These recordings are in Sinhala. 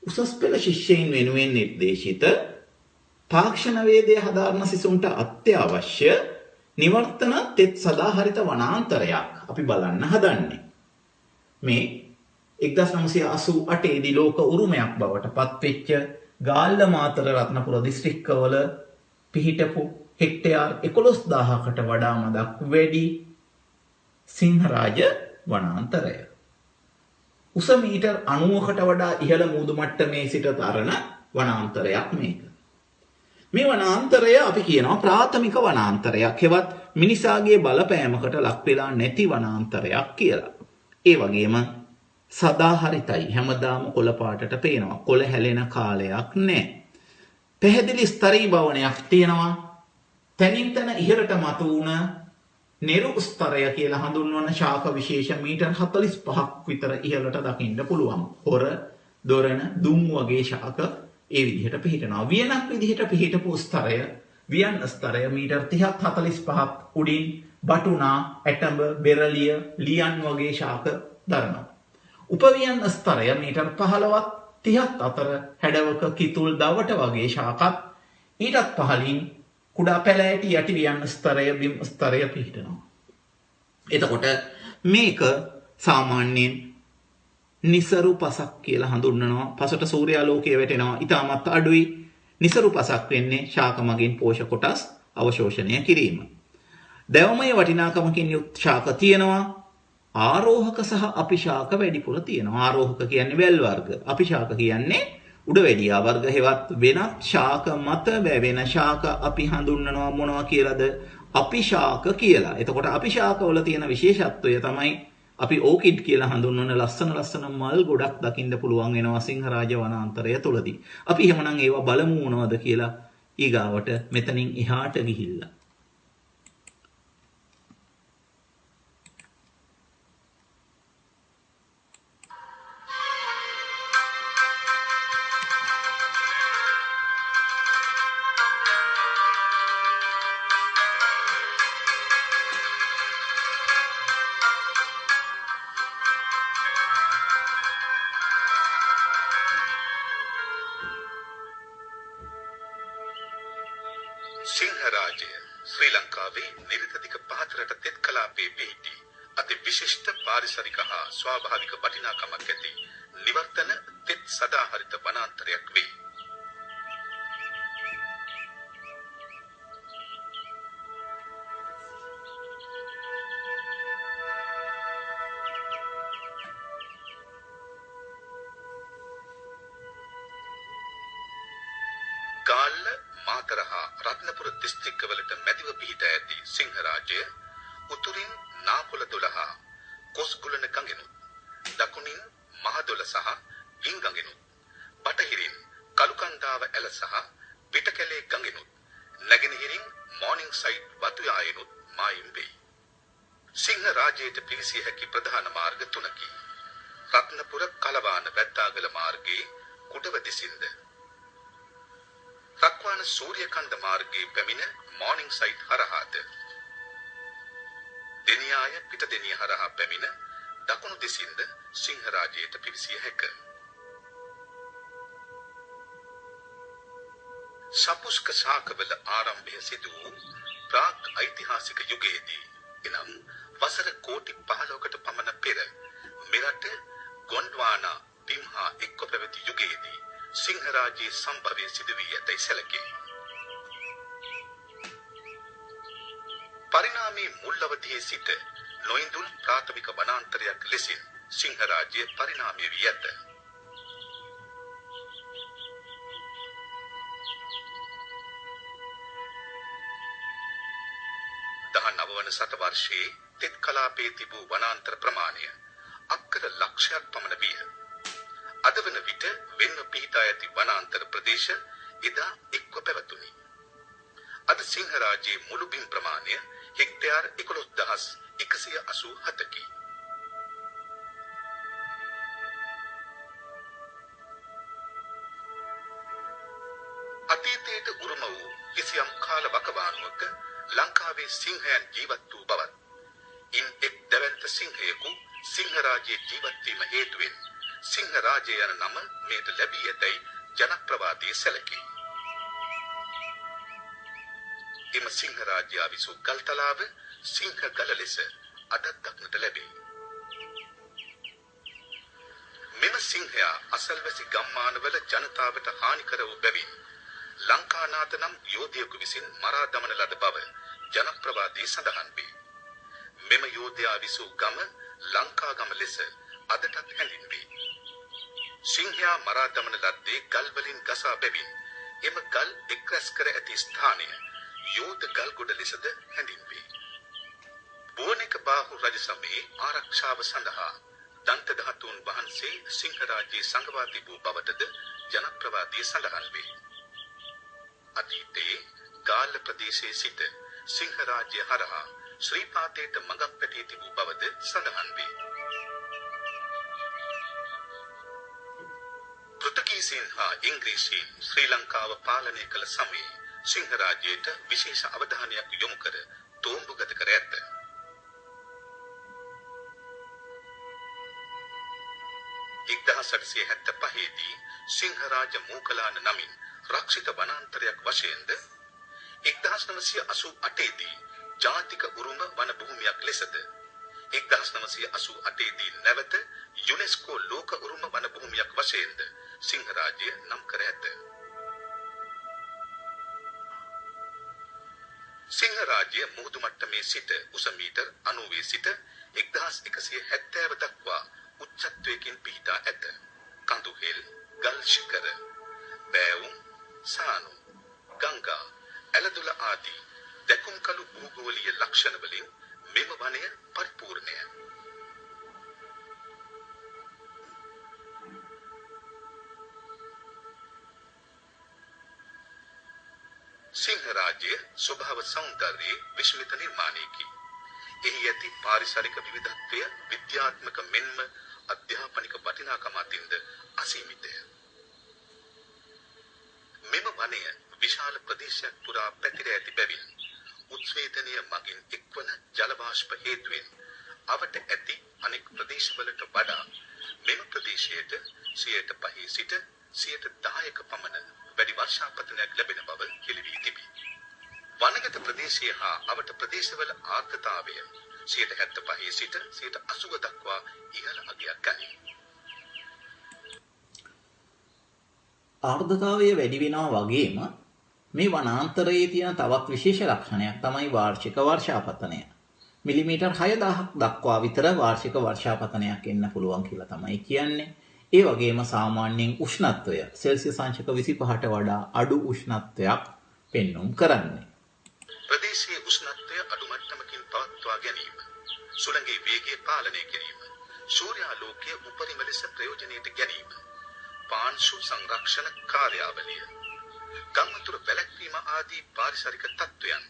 උසස් පෙළ ශිෂ්‍යයින් වෙනුවෙන් නිර්දේශිත තාක්ෂණ වේදය හදාරන සිසුන්ට අත්‍යවශ්‍ය නිවර්තන තෙත් සදාහරිත වනාන්තරයක් අපි බලන්න හදන්නේ. මේ 1988 දී ලෝක උරුමයක් බවට පත්වෙච්ච ගාල්ල මාතර රත්නපුර දිස්ත්‍රික්කවල පිහිටපු හෙක්ටයාර් 11000කට වඩා මදක් වැඩි සිංහරාජ වනාන්තරය. උස මීටර් 90කට වඩා ඉහළ මූදු මට්ටමේ සිට තරණ වනාන්තරයක් මේක. මේ වනාන්තරය අපි කියනවා ප්‍රාථමික වනාන්තරයක්. හෙවත් මිනිසාගේ බලපෑමකට ලක් වෙලා නැති වනාන්තරයක් කියලා. ඒ වගේම සදාහරිතයි. හැමදාම කොළ පාටට පේනවා. කොළ හැලෙන කාලයක් නැහැ. පැහැදිලි ස්තරීභවනයක් තියෙනවා. තනින් තන ඉහළට මතුවුණ නිරු ස්තරය කියලා හඳුන්වන ශාක විශේෂ මීටර් 45ක් විතර ඉහළට දකින්න පුළුවන්. හොර, දොරණ, දුම් වගේ ශාක ඒ විදිහට පිහිටනවා. වියනක් විදිහට පිහිටපු ස්තරය, වියන් ස්තරය මීටර් 30ක් 45ක් උඩින් බටුනා, ඇටඹ, බෙරළිය, ලියන් වගේ ශාක දරනවා. උපවියන් ස්තරය මීටර් 15ක් 30ක් අතර හැඩවක, කිතුල්, දවට වගේ ශාකත් ඊටත් පහළින් කුඩා පැලෑටි යටි වියන් ස්තරය, බිම් ස්තරය පිහිටනවා. එතකොට මේක සාමාන්‍යයෙන් නිසරු පසක් කියලා හඳුන්වනවා. පසට සූර්යාලෝකය වැටෙනවා. ඉතාමත් අඩුයි. නිසරු පසක් වෙන්නේ ශාක මගින් පෝෂක කොටස් අවශෝෂණය කිරීම. දැවමය වටිනාකමකින් යුත් ශාක තියෙනවා. ආරෝහක සහ අපිශාක වැඩිපුර තියෙනවා. ආරෝහක කියන්නේ වැල් වර්ග. අපිශාක කියන්නේ උඩවැඩියා වර්ග. හෙවත් වෙනත් ශාක මත වැවෙන ශාක අපි හඳුන්වනවා මොනවා කියලාද? අපිශාක කියලා. එතකොට අපිශාකවල තියෙන විශේෂත්වය තමයි අපි ඕකිඩ් කියලා හඳුන්වන ලස්සන මල් ගොඩක් දකින්න පුළුවන් වෙනවා සිංහරාජ වනාන්තරය තුලදී. අපි එහෙමනම් ඒවා බලමු මොනවද කියලා ඊගාවට මෙතනින් එහාට ගිහිල්ලා. සිංහරාජය ශ්‍රී ලංකාවේ නිර්ගතික පහතරට තෙත් කලාපයේ පිහිටි අති විශිෂ්ට පාරිසරික හා ස්වාභාවික වටිනාකමක් ඇති නිවර්තන තෙත් සදාහරිත වනාන්තරයක් වේ. ගාල්ල, මාතර හා රත්නපුර දිස්ත්‍රික්කවලට මැදිව පිහිටා ඇති සිංහරාජය උතුරින් නාපොළ දොළ හා කොස්ගුලන ගඟෙනුත්, දකුණින් මහදොළ සහ වින් ගඟෙනුත්, බටහිරින් කළුකන්දාව ඇල සහ පිටකැලේ ගඟෙනුත්, නැගෙනහිරින් මෝර්නිං සයිඩ් වතුයායනුත් මායිම් වෙයි. සිංහරාජයට පිවිසිය හැකි ප්‍රධාන මාර්ග තුනකි. රත්නපුර කලවාන වැත්තාගල මාර්ගයේ කුඩව දෙසින්ද, රක්වාන සූර්යකන්ද මාර්ගයේ පැමිණ මෝර්නිං සයිඩ් හරහාද, දෙනියාය පිටදෙනිය හරහා පැමිණ දකුණු දෙසින්ද සිංහරාජයට පිවිසිය හැක. සපුස්ක ශාකවල ආරම්භය සිදු වූ ප්‍රාග් ඓතිහාසික යුගයේදී එනම් වසර කෝටි 15කට පමණ පෙර මෙරට ගොන්ඩ්වානා බිම්හා එක්ව පැවති යුගයේදී සිංහරාජයේ සම්භවය සිදු වී ඇතැයි සැලකේ. පරිණාමයේ මුල් අවධියේ සිට නොඉඳුල් ප්‍රාථමික වනාන්තරයක් ලෙසින් සිංහරාජය පරිණාමය වී ඇත. 19 වන සතවර්ෂයේ තෙත් කලාපයේ තිබූ වනාන්තර ප්‍රමාණය අක්කර ලක්ෂයක් පමණ විය. අද වන විට වෙන්ව පිහිටා ඇති වනාන්තර ප්‍රදේශ එදා එක්ව පැවතුණි. අද සිංහරාජයේ මුළු බිම් ප්‍රමාණය හෙක්ටයාර් 11187කි. අතීතයට උරුම වූ කිසියම් කාල වකවානුවක ලංකාවේ සිංහයන් ජීවත් වූ බවත්, ඉන් එක් දැවැන්ත සිංහයෙකු සිංහරාජයේ ජීවත් වීම හේතුවෙන් සිංහ රාජ්‍ය යන නම මෙයට ලැබී ඇතැයි ජනප්‍රවාදයේ සැලකේ. එම සිංහ රාජ්‍ය විසූ ගල්තලාව සිංහ ගල ලෙස අදත් දක්නට ලැබේ. මෙම සිංහයා අසල්වැසි ගම්මානවල ජනතාවට හානි කර වූ බැවින් ලංකානාථ නම් යෝධයෙකු විසින් මරා දමන ලද බව ජනප්‍රවාදයේ සඳහන් වේ. මෙම යෝධයා විසූ ගම ලංකාගම ලෙස අදටත් හැඳින්වේ. සිංහයා මරා දමන ලද්දේ ගල් වලින් ගසා බැවින් එම ගල් එක්රැස් කර ඇති ස්ථානය යෝධ ගල්ගොඩ ලෙසද හැඳින්වේ. බෝනික බාහු රජ සමයේ ආරක්ෂාව සඳහා දන්ත ධාතුන් වහන්සේ සිංහ රාජ්‍යයේ සංගවා තිබූ බවටද ජනප්‍රවාදයේ සඳහන් වේ. අතීතයේ ගාල්ල ප්‍රදේශයේ සිට සිංහ රාජ්‍ය හරහා ශ්‍රී පාතේට මඟක් පැටී තිබූ බවද සඳහන් වේ. පෘතුගීසීන් හා ඉංග්‍රීසීන් ශ්‍රී ලංකාව පාලනය කළ සමයේ සිංහ රාජ්‍යයට විශේෂ අවධානයක් යොමු කර තෝම්බුගත කර ඇත. 1875 දී සිංහරාජ මූකලාන නමින් රක්ෂිත වනාන්තරයක් වශයෙන්ද 1988 දී ජාතික උරුම වන භූමියක් ලෙසද 1988 දී නැවත යුනෙස්කෝ ලෝක උරුම වන භූමියක් වශයෙන්ද සිංහරාජ්‍ය නම් කර ඇත. සිංහරාජ්‍ය මුහුදු මට්ටමේ සිට උස මීටර් 90 සිට 1170 දක්වා උච්චත්වයකින් පිහිටා ඇත. කඳුහෙල්, ගල් ශිඛර, බෑවුම්, සානු, ගංගා, ඇලදොල ආදී දැකුම්කලු භූගෝලීය ලක්ෂණ වලින් මෙම වනය පරිපූර්ණය. සිංහරාජ්‍ය ස්වභාව සෞන්දර්යයේ විශ්මිත නිර්මාණයකි. එහි ඇති පාරිසරික විවිධත්වය විද්‍යාත්මක මෙන්ම අධ්‍යාපනික වටිනාකම අතින්ද අසීමිතය. මෙම වනය විශාල ප්‍රදේශයක් පුරා පැතිර ඇති බැවින් උත්සේදනීය මගින් එක්වන ජල වාෂ්ප හේතුවෙන් අවට ඇති අනෙක් ප්‍රදේශවලට වඩා මෙම ප්‍රදේශයට 5% සිට 10% පමණ වැඩි වර්ෂාපතනයක් ලැබෙන බව හෙළි වී තිබේ. වනගත ප්‍රදේශයේ හා අවට ප්‍රදේශවල ආර්ද්‍රතාවය 75% සිට 80% දක්වා ඉහළ අගයක් ගනී. ආර්ද්‍රතාවය වැඩි වෙනවා වගේම මේ වනාන්තරයේ තියෙන තවත් විශේෂ ලක්ෂණයක් තමයි වාර්ෂික වර්ෂාපතනය. මිලිමීටර් 6000ක් දක්වා විතර වාර්ෂික වර්ෂාපතනයක් එන්න පුළුවන් කියලා තමයි කියන්නේ. ඒ වගේම සාමාන්‍යයෙන් උෂ්ණත්වය සෙල්සියස් අංශක 25ට වඩා අඩු උෂ්ණත්වයක් පෙන්눔 කරන්නේ. ප්‍රදේශයේ උෂ්ණත්වය අඩු මට්ටමකින් පවත්වා ගැනීම, සුළඟේ වේගය පාලනය කිරීම, සූර්යාලෝකයේ උපරිම ලෙස ප්‍රයෝජනයට ගැනීම, පාංශු සංරක්ෂණ කාර්යාවලිය, ගම්වතුර වැළැක්වීම ආදී පාරිසරික තත්ත්වයන්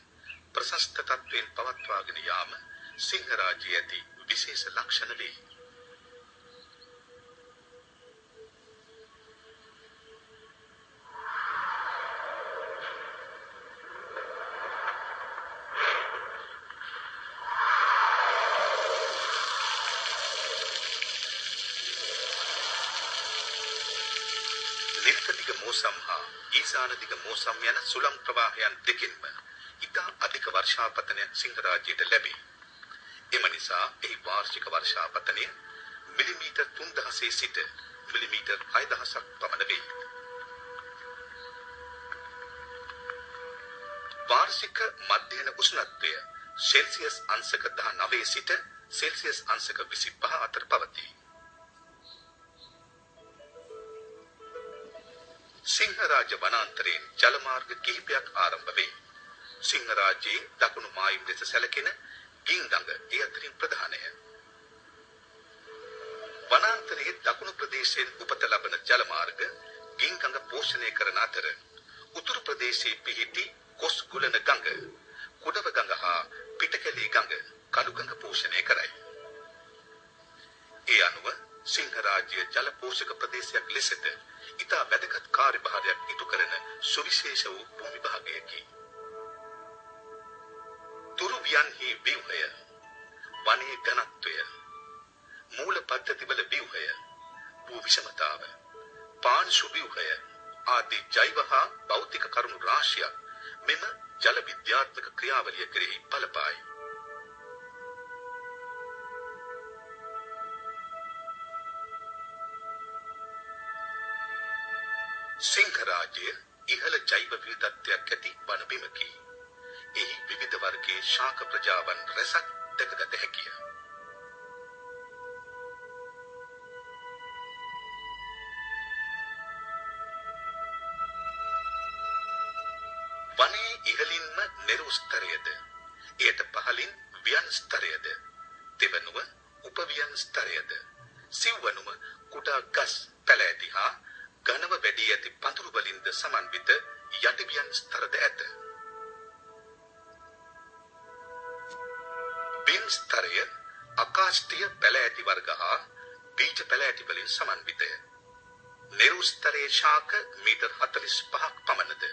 ප්‍රශස්ත තත්ත්වයෙන් පවත්වාගෙන යාම සිංහරාජ්‍යයේ ඇති විශේෂ ලක්ෂණ වේ. නිර්තදිග මෝසම් හා ඊසානදිග මෝසම් යන සුළං ප්‍රවාහයන් දෙකින්ම ඉතා අධික වර්ෂාපතනයක් සිංහරාජ්‍යයට ලැබේ. එම නිසා එහි වාර්ෂික වර්ෂාපතනය මිලිමීටර් 3000 සිට මිලිමීටර් 6000ක් පමණ වේ. වාර්ෂික මධ්‍යන උෂ්ණත්වය සෙල්සියස් අංශක 19 සිට සෙල්සියස් අංශක 25 අතර පවතී. සිංහරාජ වනාන්තරයෙන් ජල මාර්ග කිහිපයක් ආරම්භ වේ. සිංහරාජයේ දකුණු මායිම් ලෙස සැලකෙන ගින්ගඟ ඒ අතරින් ප්‍රධානය. වනාන්තරයේ දකුණු ප්‍රදේශයෙන් උපත ලබන ජල මාර්ග ගින්ගඟ පෝෂණය කරන අතර උතුරු ප්‍රදේශයේ පිහිටි කොස් ගුලන ගඟ, කුඩව ගඟ හා පිටකැලී ගඟ කළු ගඟ පෝෂණය කරයි. ඒ අනුව සිංහරාජ්‍ය ජල පෝෂක ප්‍රදේශයක් ලෙසට ඉතා වැදගත් කාර්යභාරයක් ඉටු කරන සුවිශේෂ වූ භූමි භාගයකි. තුරු වියන්හි ව්‍යුහය, වනයේ ඝනත්වය, මූල පද්ධතිවල ව්‍යුහය, භූ අංශු ව්‍යුහය ආදී ජෛව හා භෞතික කරුණු රාශියක් මෙම ජල විද්‍යාත්මක ක්‍රියාවලිය කෙරෙහි බලපායි. සිංහරාජය ඉහළ ජෛව විවිධත්වයක් ඇති වන බිමකි. එහි විවිධ වර්ගයේ ශාක ප්‍රජාවන් රැසක් දැකගත හැකිය. වනයේ ඉහළින්ම නෙරු ස්තරයද, එයට පහළින් ව්‍යන් ස්තරයද, දෙවනුව උපව්‍යන් ස්තරයද, සිව්වනුව කුඩා ගස් පැලෑටි හා ඝනව වැඩි ඇති පඳුරු වලින්ද සමන්විත යටිව්‍යන් ස්තරද ඇත. බිම් ස්තරය අකාෂ්ඨීය පැලෑටි වර්ග හා බීජ පැලෑටි වලින් සමන්විතය. නෙරු ස්තරයේ ශාක මීටර් 45ක් පමණද,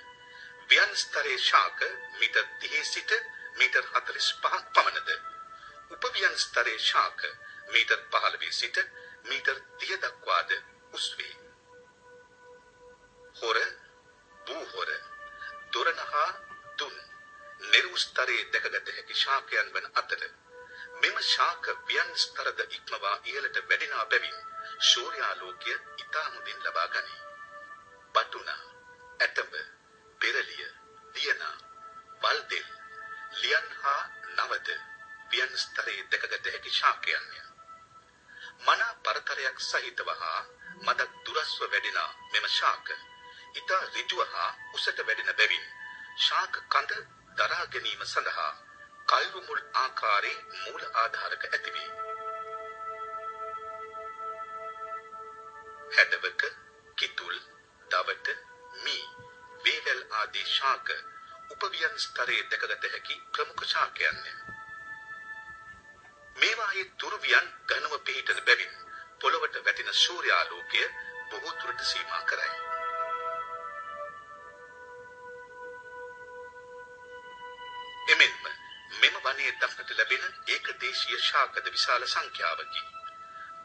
ව්‍යන් ස්තරයේ ශාක මීටර් 30 සිට මීටර් 45ක් පමණද, උපව්‍යන් ස්තරයේ ශාක මීටර් 15 සිට මීටර් 30 දක්වාද උස් වේ. හොර, බූහොර, දොරණ හා දුන් නෙරු ස්තරයේ දැකගත හැකි ශාකයන් වන අතර මෙම ශාක ව්‍යන් ස්තරද ඉක්මවා ඉහළට වැඩෙනා බැවින් සූර්යාලෝකය ඉතා හොඳින් ලබා ගනී. බටුනා, ඇටඹ, පෙරළිය, දියනා, වල්දෙල්, ලියන් හා නවද ව්‍යන් ස්තරයේ දැකගත හැකි ශාකයන්ය. මනා පරතරයක් සහිතව හා මදක් දුරස්ව වැඩෙනා මෙම ශාක ඉතා ඍජුව හා උසට වැඩෙන බැවින් ශාක කඳ දරා ගැනීම සඳහා කල්රු මුල් ආකාරයේ මූල ආධාරක ඇතිවේ. හැඩවක, කිතුල්, දවට, මී, වේවැල් ආදී ශාක උපව්‍යන් ස්තරයේ දැකගත හැකි ප්‍රමුඛ ශාකයන්ය. මේවායේ තුරුවියන් ඝනව පිහිටන බැවින් පොළොවට වැටෙන සූර්යාලෝකය බොහෝ දුරට සීමා කරයි. එමෙන්ම මෙම වනයේ දක්නට ලැබෙන ඒකදේශීය ශාකද විශාල සංඛ්‍යාවකි.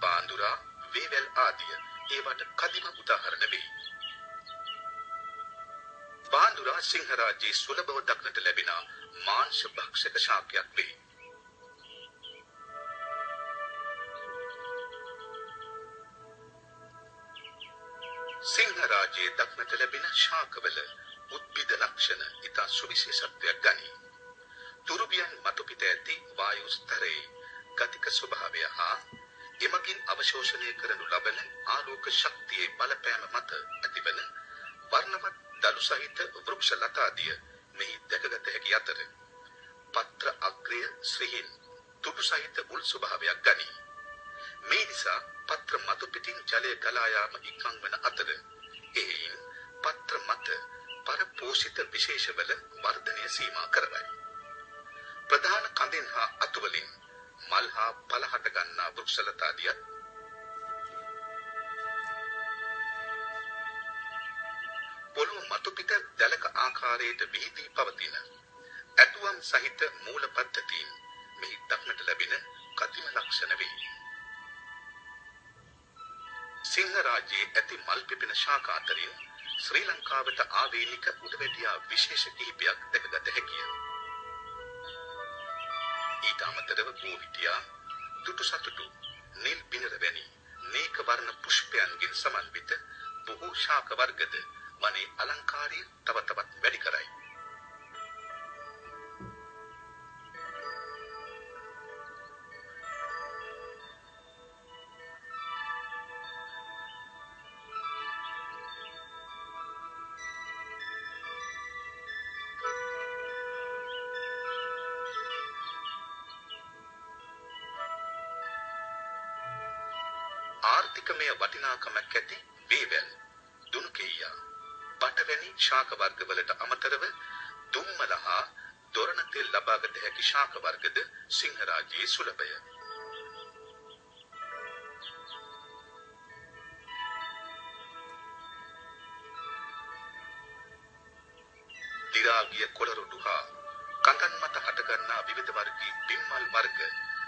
බාඳුරා, වේවැල් ආදිය ඒවට කදිම උදාහරණ වේ. බාඳුරා සිංහරාජයේ සුලභව දක්නට ලැබෙන මාංශ භක්ෂක ශාකයක් වේ. සිංහරාජයේ දක්නට ලැබෙන ශාකවල උද්භිද ලක්ෂණ ඉතා සුවිශේෂත්වයක් ගනී. තුරුබියන් මතු පිට ඇති වායු ස්තරයේ ගතික ස්වභාවය හා එමගින් අවශෝෂණය කරනු ලබන ආලෝක ශක්තියේ බලපෑම මත ඇතිවන වර්ණවත් දළු සහිත වෘක්ෂ ලතාදිය මෙහි දැකගත හැකි අතර පත්‍ර අග්‍රය ශ්‍රීහින් තුඩු සහිත උල් ස්වභාවයක් ගනී. මේ නිසා පත්‍ර මතු පිටින් ජලය ගලා යාම ඉක්මන් වන අතර එයින් පත්‍ර මත පරපෝෂිත විශේෂවල වර්ධනය සීමා කරවයි. ප්‍රධාන කඳෙන් හා අතුවලින් මල් හා පල හට ගන්නා වෘක්ෂලතාදියත් පොළොව මතු පිට දැලක ආකාරයට විහිදී පවතින ඇතුවම් සහිත මූල පද්ධතීන් මෙහි දක්නට ලැබෙන කදිම ලක්ෂණ වේ. සිංහරාජයේ ඇති මල් පිපෙන ශාක අතරින් ශ්‍රී ලංකාවට ආවේනික උඩවැඩියා විශේෂ කිහිපයක් දැකගත හැකිය. ඊට අමතරව බෝවිටියා, දුටු සතුටු, නිල් බිනර වැනි නේක වර්ණ පුෂ්පයන්ගෙන් සමන්විත බොහෝ ශාක වර්ගද වනේ අලංකාරය තව තවත් වැඩි කරයි. ආර්ථිකමය වටිනාකමක් ඇති වේවැල්, දුනුකෙයියා, බටවැනි ශාක වර්ගවලට අමතරව දුම්මල හා දොරණ තෙල් ලබාගත හැකි ශාක වර්ගද සිංහරාජයේ සුලභය. දිරාගිය කොළරොඩු හා කඳන් මත හටගන්නා විවිධ වර්ගී බිම්මල් වර්ග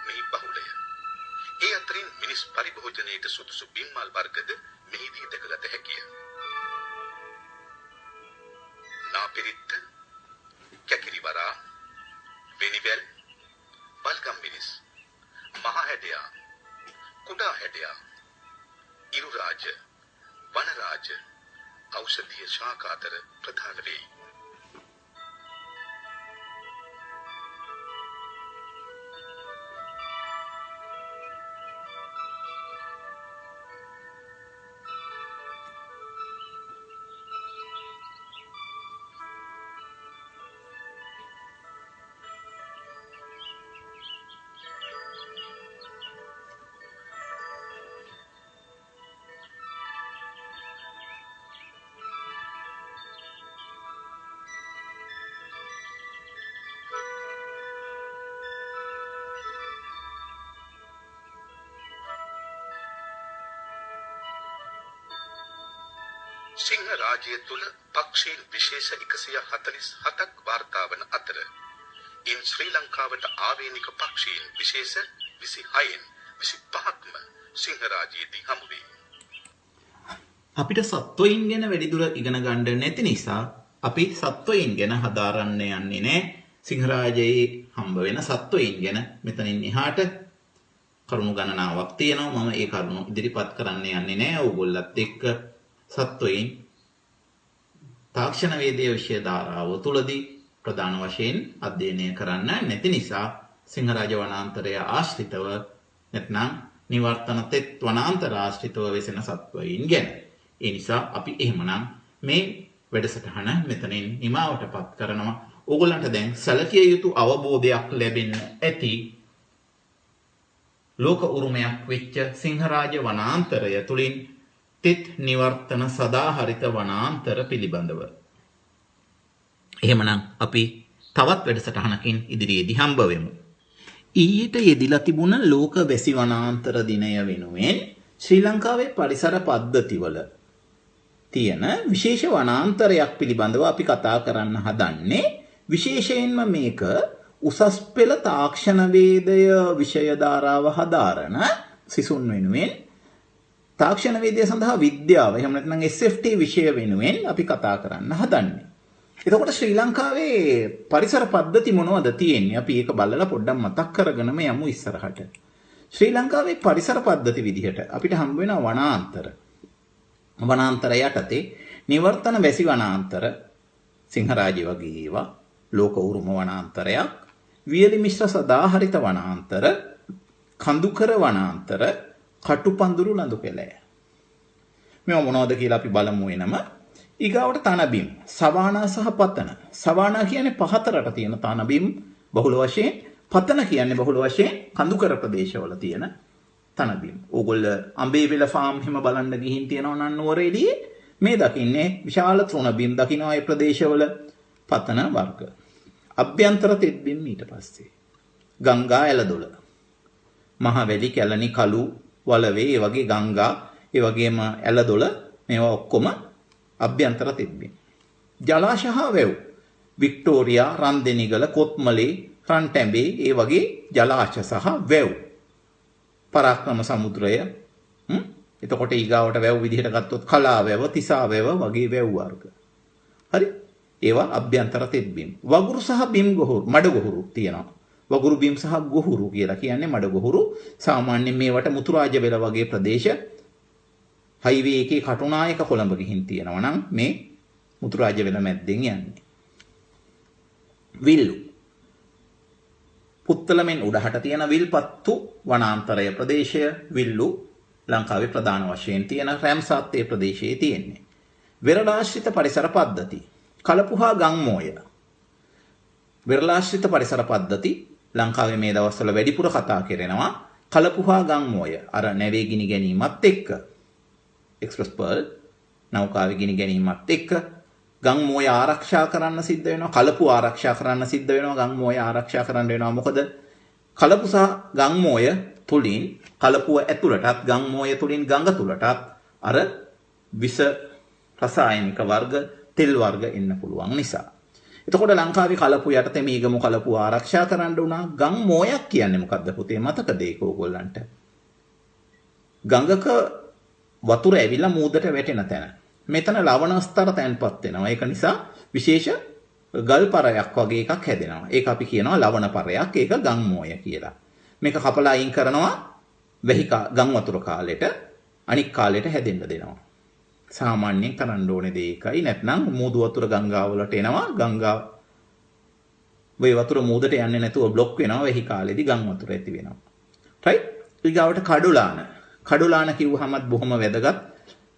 මෙහි බහුලය. ඒ අතරින් මිනිස් පරිභෝජනයට සුදුසු බිම්මල් වර්ගද මෙහිදී දැකගත හැකිය. පිරිත්ත, කැකිරිවරා, වෙනිවැල්, බල්ගම් මිරිස්, මහ හැඩයා, කුඩා හැඩයා, ඉරු රාජ, වන රාජ, ඖෂධීය ශාක අතර ප්‍රධාන වේ. සිංහ රාජ්‍ය තුල පක්ෂීන් විශේෂ 147ක් වාර්තා වන අතර ඉන් ශ්‍රී ලංකාවට ආවේනික පක්ෂීන් විශේෂ 26න් 25ක්ම සිංහ රාජ්‍යයේදී හමු වේ. අපිට සත්වයින් ගැන වැඩිදුර ඉගෙන ගන්න නැති නිසා අපි සත්වයින් ගැන හදාරන්න යන්නේ නැහැ. සිංහ රාජ්‍යයේ හම්බ වෙන සත්වයින් ගැන මෙතනින් එහාට කරුණු ගණනාවක් තියෙනවා. මම ඒ කරුණු ඉදිරිපත් කරන්න යන්නේ නැහැ. ඕගොල්ලත් එක්ක සත්වයින් තාක්ෂණ වේදයේ විෂය ධාරාව තුලදී ප්‍රධාන වශයෙන් අධ්‍යයනය කරන්න නැති නිසා සිංහරාජ වනාන්තරය ආශ්‍රිතව නැත්නම් නිවර්තන තෙත් වනාන්තර ආශ්‍රිතව වෙසෙන සත්වයින් ගැන. ඒ නිසා අපි එහෙමනම් මේ වැඩසටහන මෙතනින් නිමාවටපත් කරනවා. ඕගොල්ලන්ට දැන් සැලකිය යුතු අවබෝධයක් ලැබෙන්න ඇති ලෝක උරුමයක් වෙච්ච සිංහරාජ වනාන්තරය තුලින් තෙත් නිවර්තන සදාහරිත වනාන්තර පිළිබඳව. එහෙමනම් අපි තවත් වැඩසටහනකින් ඉදිරියේදී හම්බ වෙමු. ඊට යෙදිලා තිබුණ ලෝක වැසි වනාන්තර දිනය වෙනුවෙන් ශ්‍රී ලංකාවේ පරිසර පද්ධතිවල තියෙන විශේෂ වනාන්තරයක් පිළිබඳව අපි කතා කරන්න හදන්නේ. විශේෂයෙන්ම මේක උසස් පෙළ තාක්ෂණ වේදය විෂය ධාරාව හදාරන සිසුන් වෙනුවෙන් තාක්ෂණ වේදය සඳහා විද්‍යාව එහෙම නැත්නම් SFT විෂය වෙනුවෙන් අපි කතා කරන්න හදන්නේ. එතකොට ශ්‍රී ලංකාවේ පරිසර පද්ධති මොනවද තියෙන්නේ? අපි ඒක බලලා පොඩ්ඩක් මතක් කරගෙනම යමු ඉස්සරහට. ශ්‍රී ලංකාවේ පරිසර පද්ධති විදිහට අපිට හම්බ වෙන වනාන්තර. වනාන්තර යටතේ නිවර්තන වැසි වනාන්තර සිංහරාජ්‍ය වගේ ඒවා, ලෝක උරුම වනාන්තරයක්, වියලි මිශ්‍ර සදාහරිත වනාන්තර, කඳුකර වනාන්තර, කටුපඳුරු ලඳු පෙළය. මේවා මොනවද කියලා අපි බලමු එනම. ඊගාවට තනබිම්, සවානා සහ පතන. සවානා කියන්නේ පහතරට තියෙන තනබිම් බහුල වශයෙන්, පතන කියන්නේ බහුල වශයෙන් කඳුකර ප්‍රදේශවල තියෙන තනබිම්. ඕගොල්ල අඹේවෙල ෆාම් හිම බලන්න ගිහින් තියෙනවා නම් නුවරඑළියේ මේ දකින්නේ විශාල තෘණබිම් දකින්නවා ඒ ප්‍රදේශවල පතන වර්ග. අභ්‍යන්තර තෙත්බිම් ඊට පස්සේ. ගංගා ඇලදොල. මහවැලි, කැලණි, කළු, වලවේ, ඒ වගේ ගංගා, ඒ වගේම ඇලදොල මේවා ඔක්කොම අභ්‍යන්තර තෙත්බිම්. ජලාශ හා වැව්. වික්ටෝරියා, රන්දෙනිගල, කොත්මලේ, රන්ටැඹේ ඒ වගේ ජලාශ සහ වැව්. පරාක්‍රම සමුද්‍රය. එතකොට ඊගාවට වැව් විදිහට ගත්තොත් කලා වැව, තිසා වැව වගේ වැව් වර්ග. හරි? ඒවා අභ්‍යන්තර තෙත්බිම්. වගුරු සහ බිම් ගොහුරු, මඩ ගොහුරු තියෙනවා. වගුරු බිම් සහ ගොහුරු කියලා කියන්නේ මඩ ගොහුරු. සාමාන්‍යයෙන් මේවට මුතුරාජ වෙල වගේ ප්‍රදේශ හයිවේ එකේ කටුනායක කොළඹ ගිහින් තියෙනවා නම් මේ මුතුරාජ වෙල මැද්දෙන් යන්නේ. විල්ලු. පුත්තලමෙන් උඩහට තියෙන විල්පත්තු වනාන්තරය ප්‍රදේශය විල්ලු ලංකාවේ ප්‍රධාන වශයෙන් තියෙන රැම්සාත්තේ ප්‍රදේශයේ තියෙන්නේ. වෙරළාශ්‍රිත පරිසර පද්ධති. කලපුහා ගංමෝය. වෙරළාශ්‍රිත පරිසර පද්ධති ලංකාවේ මේ දවස්වල වැඩිපුර කතා කරනවා. කලපුහා ගංමෝය අර නැවේ ගිනි ගැනීමත් එක්ක එක්ස්ප්‍රස් පර්ල් නෞකාවේ ගිනි ගැනීමත් එක්ක ගංමෝය ආරක්ෂා කරන්න සිද්ධ වෙනවා. කලපුව ආරක්ෂා කරන්න සිද්ධ වෙනවා. ගංමෝය ආරක්ෂා කරන්න වෙනවා. මොකද කලපු සහ ගංමෝය තුලින් කලපුව ඇතුළටත් ගංමෝය තුලින් ගඟ තුලටත් අර විස රසායනික වර්ග තෙල් වර්ග එන්න පුළුවන් නිසා. එතකොට ලංකාවේ කලපු යටතේ මීගමු කලපුව ආරක්ෂා කරන්න උනා. ගංමෝයක් කියන්නේ මොකද්ද පුතේ? මතකද ඒක ඕගොල්ලන්ට? ගඟක වතුර ඇවිල්ලා මූදට වැටෙන තැන. මෙතන ලවණ ස්තර තැන්පත් වෙනවා. ඒක නිසා විශේෂ ගල් පරයක් වගේ එකක් හැදෙනවා. ඒක අපි කියනවා ලවණ පරයක්. ඒක ගංමෝය කියලා. මේක කපලා අයින් කරනවා ගම් වතුර කාලෙට අනික් කාලෙට හැදෙන්න දෙනවා. සාමාන්‍යයෙන් කරන්න ඕනේ දේ ඒකයි. නැත්නම් මූදු වතුර ගංගාවලට එනවා. ගංගා මේ වතුර මූදට යන්නේ නැතුව બ્લોක් වෙනවා. වෙහි කාලෙදි ගම් වතුර ඇති වෙනවා. right? ඊගාවට කඩුලාන. කඩුලාන කිව්වහමත් බොහොම වැදගත්.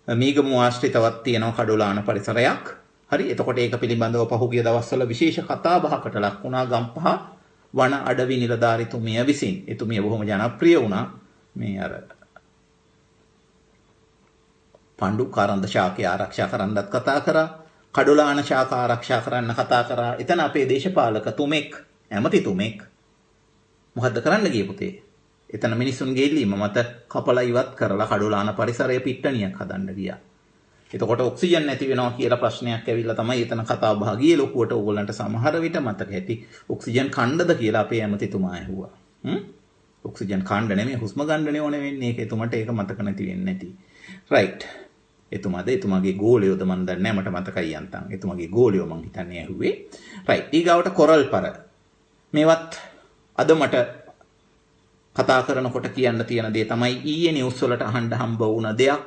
මීගමු ආශ්‍රිතවත් තියෙනවා කඩුලාන පරිසරයක්. හරි. එතකොට ඒක පිළිබඳව පහුගිය දවස්වල විශේෂ කතා බහකට ලක් වුණා ගම්පහ වන අඩවි නිලධාරිතුමිය විසින්. එතුමිය බොහොම ජනප්‍රිය වුණා. මේ අර පණ්ඩු කාරන්ද ශාකය ආරක්ෂා කරන්නත් කතා කරා. කඩුලාන ශාක ආරක්ෂා කරන්න කතා කරා. එතන අපේ දේශපාලක තුමෙක්, ඇමතිතුමෙක් මොකද්ද කරන්න ගියේ පුතේ? එතන මිනිසුන්ගේ ඉල්ලීම මත කපලා ඉවත් කරලා කඩුලාන පරිසරයේ පිට්ටනියක් හදන්න ගියා. එතකොට ඔක්සිජන් නැති වෙනවා කියලා ප්‍රශ්නයක් ඇවිල්ලා තමයි එතන කතා බහ ගියේ. ලොකුවට ඕගොල්ලන්ට සමහර විට මතක ඇති ඔක්සිජන් කණ්ඩද කියලා අපේ ඇමතිතුමා ඇහුවා. ඔක්සිජන් කණ්ඩ නෙමෙයි හුස්ම ගන්න ඕනේ වෙන්නේ. ඒක එතුමට ඒක මතක නැති වෙන්නේ නැති. රයිට්. එතුමාද එතුමාගේ ගෝලියෝද මන් දන්නේ නැහැ. මට මතකයි යන්තම්. එතුමාගේ ගෝලියෝ මං හිතන්නේ ඇහුවේ. රයිට්. ඊගාවට කොරල් පර. මේවත් අද මට කතා කරනකොට කියන්න තියෙන දේ තමයි ඊයේ නිවුස් වලට අහන්න හම්බ වුණ දෙයක්.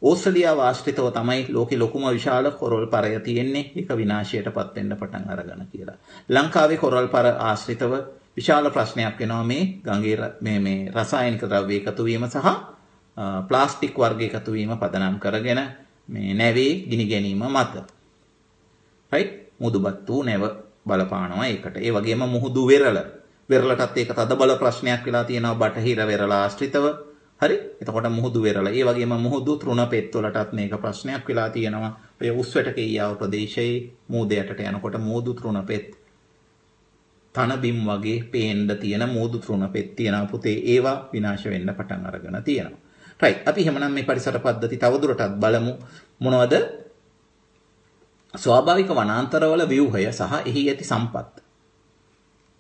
ඕස්ට්‍රේලියාව ආශ්‍රිතව තමයි ලෝකේ ලොකුම විශාල කොරල් පරය තියෙන්නේ. ඒක විනාශයටපත් වෙන්න පටන් අරගෙන කියලා. ලංකාවේ කොරල් පර ආශ්‍රිතව විශාල ප්‍රශ්නයක් වෙනවා මේ ගංගේ මේ රසායනික ද්‍රව්‍ය එකතු වීම සහ ප්ලාස්ටික් වර්ග එකතු වීම පදනම් කරගෙන මේ නැවේ ගිනි ගැනීම මත. right? මුදුබත් වූ නැව බලපානවා ඒකට. ඒ වගේම මුහුදු වෙරළටත් ඒක තද බල ප්‍රශ්නයක් වෙලා තියෙනවා බටහිර වෙරළ ආශ්‍රිතව. හරි? එතකොට මුහුදු වෙරළ. ඒ වගේම මුහුදු තෘණ පෙත් වලටත් මේක ප්‍රශ්නයක් වෙලා තියෙනවා. ඔය උස්වැට කීයාව ප්‍රදේශයේ මූදයටට යනකොට මුහුදු තෘණ පෙත් තන බිම් වගේ පේන්න තියෙන මුහුදු තෘණ පෙත් තියෙනවා පුතේ. ඒවා විනාශ වෙන්න පටන් අරගෙන තියෙනවා. right. අපි එහෙමනම් මේ පරිසර පද්ධති තවදුරටත් බලමු. මොනවද? ස්වාභාවික වනාන්තරවල ව්‍යුහය සහ එහි ඇති සම්පත්.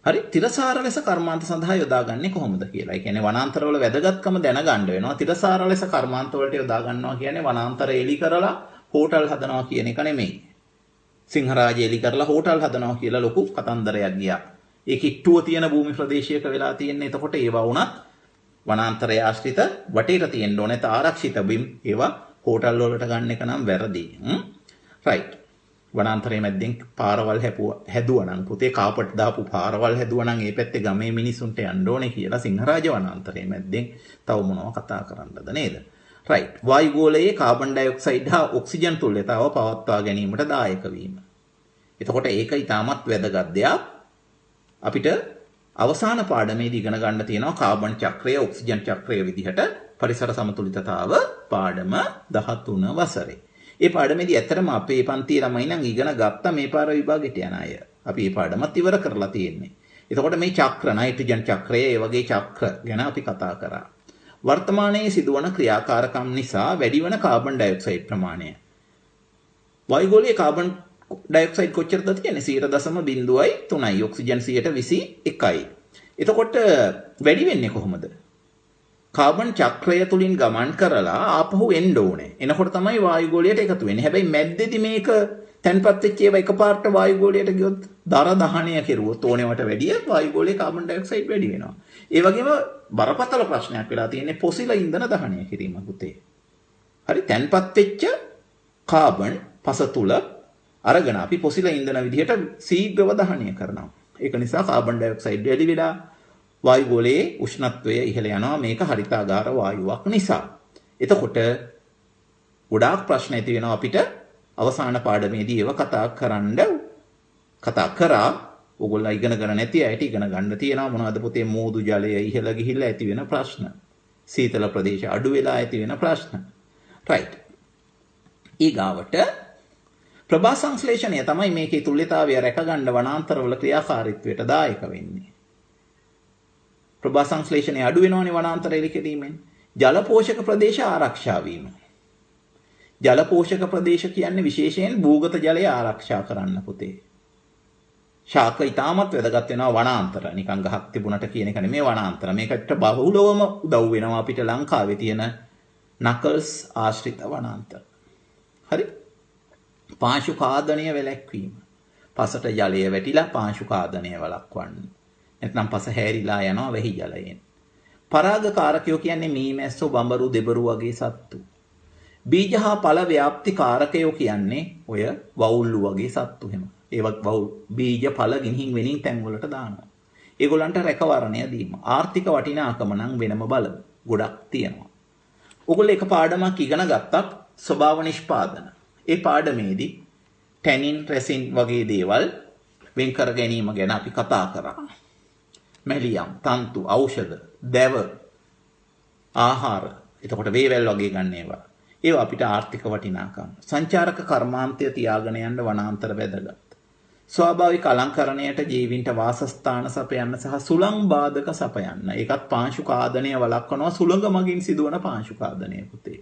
හරි? තිරසාර ලෙස කර්මාන්ත සඳහා යොදාගන්නේ කොහොමද කියලා. ඒ කියන්නේ වනාන්තරවල වැදගත්කම දැනගන්න වෙනවා. තිරසාර ලෙස කර්මාන්ත වලට යොදා ගන්නවා කියන්නේ වනාන්තර එලි කරලා හෝටල් හදනවා කියන එක නෙමෙයි. සිංහරාජ එලි කරලා හෝටල් හදනවා කියලා ලොකු කතන්දරයක් ගියා. ඒ කිට්ටුව තියෙන භූමි ප්‍රදේශයක වෙලා තියෙන්නේ. එතකොට ඒවා වුණත් වනාන්තරය ආශ්‍රිත වටේට තියෙන්න ඕනේ ආරක්ෂිත බිම්. ඒවා හෝටල් වලට ගන්න එක නම් වැරදි. right. වනාන්තරයේ මැද්දෙන් පාරවල් හැදුවා නම් පුතේ කාපට් දාපු පාරවල් හැදුවා නම් ඒ පැත්තේ ගමේ මිනිසුන්ට යන්න ඕනේ කියලා සිංහරාජ වනාන්තරයේ මැද්දෙන් තව මොනවා කතා කරන්නද නේද? right. වායුගෝලයේ කාබන් ඩයොක්සයිඩ් හා ඔක්සිජන් තුල්‍යතාව පවත්වා ගැනීමට දායක වීම. එතකොට ඒක ඊටමත් වැදගත් දෙයක්. අපිට අවසාන පාඩමේදී ඉගෙන ගන්න තියෙනවා කාබන් චක්‍රය ඔක්සිජන් චක්‍රය විදිහට පරිසර සමතුලිතතාව පාඩම 13 වසරේ. ඒ පාඩමේදී ඇත්තටම අපේ පන්තියේ ළමයි නම් ඉගෙන ගත්ත මේ පාර විභාගෙට යන අය. අපි මේ පාඩමත් ඉවර කරලා තියෙන්නේ. එතකොට මේ චක්‍ර නයිට්‍රජන් චක්‍රය ඒ වගේ චක්‍ර ගැන අපි කතා කරා. වර්තමානයේ සිදුවන ක්‍රියාකාරකම් නිසා වැඩිවන කාබන් ඩයොක්සයිඩ් ප්‍රමාණය. වායුගෝලයේ කාබන් ඩයොක්සයිඩ් කොච්චරද තියෙන්නේ? 0.03යි. ඔක්සිජන් 121යි. එතකොට වැඩි වෙන්නේ කොහොමද? කාබන් චක්‍රය තුලින් ගමන් කරලා ආපහු එන්න ඕනේ. එනකොට තමයි වායුගෝලයට එකතු වෙන්නේ. හැබැයි මැද්දේදී මේක තැන්පත් වෙච්ච ඒවා එකපාරට වායුගෝලයට ගියොත් දර දහණය කෙරුවොත් ඕනේවට වැඩිය වායුගෝලයේ කාබන් ඩයොක්සයිඩ් වැඩි වෙනවා. ඒ වගේම බරපතල ප්‍රශ්නයක් වෙලා තියෙන්නේ පොසිල ඉන්ධන දහනය කිරීම පුතේ. හරි තැන්පත් වෙච්ච කාබන් පස තුල අරගෙන අපි පොසිල ඉන්ධන විදිහට ශීඝ්‍රව දහනය කරනවා. ඒක නිසා කාබන් ඩයොක්සයිඩ් වැඩි වෙලා වායුගෝලයේ උෂ්ණත්වය ඉහළ යනවා. මේක හරිතාගාර වායුවක් නිසා. එතකොට ගොඩාක් ප්‍රශ්න ඇති වෙනවා අපිට අවසාන පාඩමේදී ඒව කතා කරා. ඕගොල්ලෝ ඉගෙන ගන්න නැති අයට ඉගෙන ගන්න තියෙනවා. මොනවද පුතේ? මෝදු ජලය ඉහළ ගිහිල්ලා ඇති වෙන ප්‍රශ්න. සීතල ප්‍රදේශ අඩු වෙලා ඇති වෙන ප්‍රශ්න. right. ඊගාවට ප්‍රභා සංශ්ලේෂණය තමයි මේකේ තුල්‍යතාවය රැකගන්න වනාන්තරවල ක්‍රියාකාරීත්වයට දායක වෙන්නේ. ප්‍රභා සංශ්ලේෂණය අඩු වෙනවනේ වනාන්තර එලි කිරීමෙන්. ජල පෝෂක ප්‍රදේශ ආරක්ෂා වීම. ජල පෝෂක ප්‍රදේශ කියන්නේ විශේෂයෙන් භූගත ජලය ආරක්ෂා කරන්න පුතේ. ශාක ඉතාමත් වැදගත් වෙනවා වනාන්තර. නිකන් ගහක් තිබුණට කියන එක නෙමෙයි වනාන්තර. මේකට බහුලවම උදව් වෙනවා අපිට ලංකාවේ තියෙන නකල්ස් ආශ්‍රිත වනාන්තර. හරි? පාංශු කාදනය වැළැක්වීම. පසට ජලය වැටිලා පාංශු කාදනය වළක්වන්නේ. නැත්නම් පස හැරිලා යනවා වෙහි ජලයෙන්. පරාගකාරකයෝ කියන්නේ මීමැස්සෝ, බඹරු, දෙබරු වගේ සත්තු. බීජ හා ඵල ව්‍යාප්ති කාරකයෝ කියන්නේ ඔය වවුල්ලු වගේ සත්තු එහෙම. ඒවත් වවුල් බීජ ඵල ගිනින් වෙනින් තැන් වලට දානවා. ඒගොල්ලන්ට රැකවරණය දීම. ආර්ථික වටිනාකම නම් වෙනම බලමු. ගොඩක් තියෙනවා. ඔයගොල්ලෝ එක පාඩමක් ඉගෙන ගත්තත් ස්වභාව නිෂ්පාදන. ඒ පාඩමේදී ටැනින්, රෙසින් වගේ දේවල් වෙන් කර ගැනීම ගැන අපි කතා කරා. මැලියම්, තන්තු, ඖෂධ, දැව, ආහාර, එතකොට වේවැල් වගේ ගන්න ඒවා. ඒවා අපිට ආර්ථික වටිනාකම්. සංචාරක කර්මාන්තය තියාගෙන යන්න වනාන්තර වැදගත්. ස්වාභාවික අලංකරණයට ජීවින්ට වාසස්ථාන සපයන්න සහ සුළං බාධක සපයන්න. ඒකත් පාංශු කාදනය වළක්වනවා. සුළඟ මගින් සිදුවන පාංශු කාදනය පුතේ.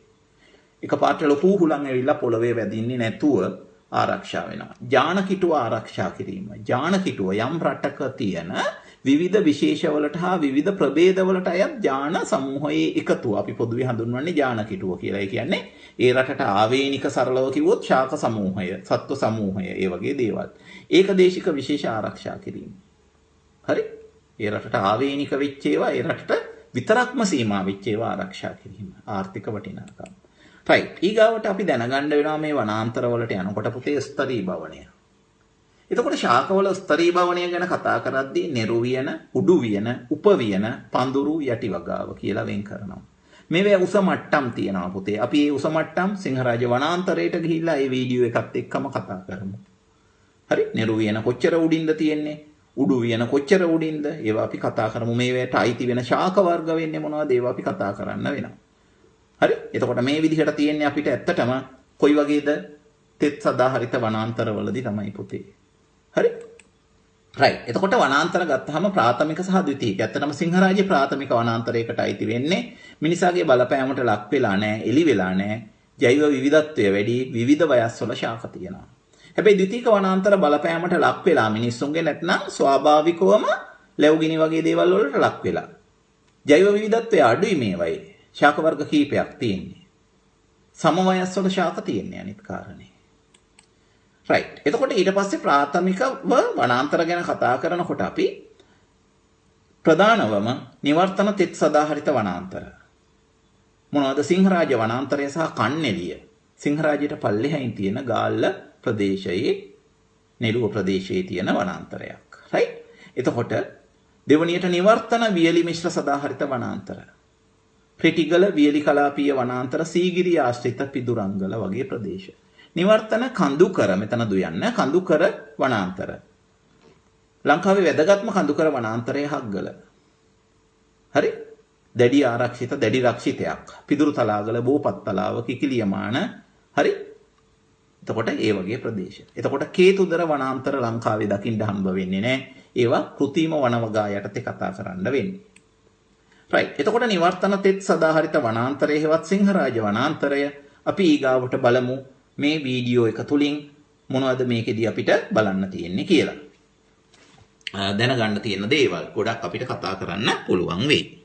එකපාරට ලොකු හුලං ඇවිල්ලා පොළවේ වැදින්නේ නැතුව ආරක්ෂා වෙනවා. ජාන කිටුව ආරක්ෂා කිරීම. ජාන කිටුව යම් රටක තියෙන විවිධ විශේෂවලට හා විවිධ ප්‍රභේදවලට අයත් ජාන සමූහයේ එකතුව අපි පොදුවේ හඳුන්වන්නේ ජාන කිටුව කියලා. ඒ කියන්නේ ඒ රටට ආවේනික සරලව කිව්වොත් ශාක සමූහය, සත්ව සමූහය, ඒ වගේ දේවල්. ඒකදේශික විශේෂ ආරක්ෂා කිරීම. හරි? ඒ රටට ආවේනික වෙච්ච ඒවා ඒ රටට විතරක්ම සීමා වෙච්ච ඒවා ආරක්ෂා කිරීම. ආර්ථික වටිනාකම්. රයිට්. ඊගාවට අපි දැනගන්න වෙනවා මේ වනාන්තර වලට යනකොට පුතේ ස්තරී භවණය. එතකොට ශාකවල ස්තරී භවණය ගැන කතා කරද්දී නෙරු වියන, උඩු වියන, උප වියන, පඳුරු, යටි වගාව කියලා වෙන් කරනවා. මේවා උස මට්ටම් තියෙනවා පුතේ. අපි මේ උස මට්ටම් සිංහරාජ වනාන්තරයට ගිහිල්ලා මේ වීඩියෝ එකත් එක්කම කතා කරමු. හරි? නෙරු වියන කොච්චර උඩින්ද තියෙන්නේ? උඩු වියන කොච්චර උඩින්ද? ඒවා අපි කතා කරමු. මේවට අයිති වෙන ශාක වර්ග වෙන්නේ මොනවද? ඒවා අපි කතා කරන්න වෙනවා. හරි? එතකොට මේ විදිහට තියෙන්නේ අපිට ඇත්තටම කොයි වගේද? තෙත් සදාහරිත වනාන්තරවලදී තමයි පුතේ. හරි? රයිට්. එතකොට වනාන්තර ගත්තාම ප්‍රාථමික සහ ද්විතීයික. ඇත්තටම සිංහරාජ්‍ය ප්‍රාථමික වනාන්තරයකට අයිති වෙන්නේ මිනිසාගේ බලපෑමට ලක් වෙලා නැහැ, එලි වෙලා නැහැ. ජෛව විවිධත්වය වැඩි, විවිධ වයස්වල ශාක තියෙනවා. හැබැයි ද්විතීයික වනාන්තර බලපෑමට ලක් වෙලා මිනිස්සුන්ගේ නැත්නම් ස්වාභාවිකවම ලැබුගිනි වගේ දේවල් වලට ලක් වෙලා. ජෛව විවිධත්වය අඩුයි මේවයි. ශාක වර්ග කීපයක් තියෙන්නේ. සම වයස්වල ශාක තියෙන්නේ අනිත් කාරණේ. රයිට්. එතකොට ඊට පස්සේ ප්‍රාථමිකව වනාන්තර ගැන කතා කරනකොට අපි ප්‍රධානවම නිවර්තන තෙත් සදාහරිත වනාන්තර. මොනවද? සිංහරාජ වනාන්තරය සහ කන්නැලිය. සිංහරාජයට පල්ලෙහායින් තියෙන ගාල්ල ප්‍රදේශයේ, නෙළුව ප්‍රදේශයේ තියෙන වනාන්තරයක්. රයිට්. එතකොට දෙවණියට නිවර්තන වියලි මිශ්‍ර සදාහරිත වනාන්තර. ප්‍රිටිගල වියලි කලාපීය වනාන්තර, සීගිරි ආශ්‍රිත පිදුරංගල වගේ ප්‍රදේශ. නිවර්තන කඳුකර, මෙතන දුයන්න කඳුකර වනාන්තර. ලංකාවේ වැදගත්ම කඳුකර වනාන්තරය හග්ගල. හරි? දැඩි ආරක්ෂිත, දැඩි රක්ෂිතයක්. පිදුරු තලාගල, බෝපත් තලාව, කිකිලියමාන. හරි? එතකොට ඒ වගේ ප්‍රදේශ. එතකොට කේතුදර වනාන්තර ලංකාවේ දකින්න හම්බ වෙන්නේ නැහැ. ඒවා කෘතිම වනවගා යටතේ කතා කරන්න වෙන්නේ. රයිට්. එතකොට නිවර්තන තෙත් සදාහරිත වනාන්තරය හෙවත් සිංහරාජ වනාන්තරය අපි ඊගාවට බලමු. මේ වීඩියෝ එක තුලින් මොනවද මේකෙදී අපිට බලන්න තියෙන්නේ කියලා. දැනගන්න තියෙන දේවල් ගොඩක් අපිට කතා කරන්න පුළුවන් වෙයි.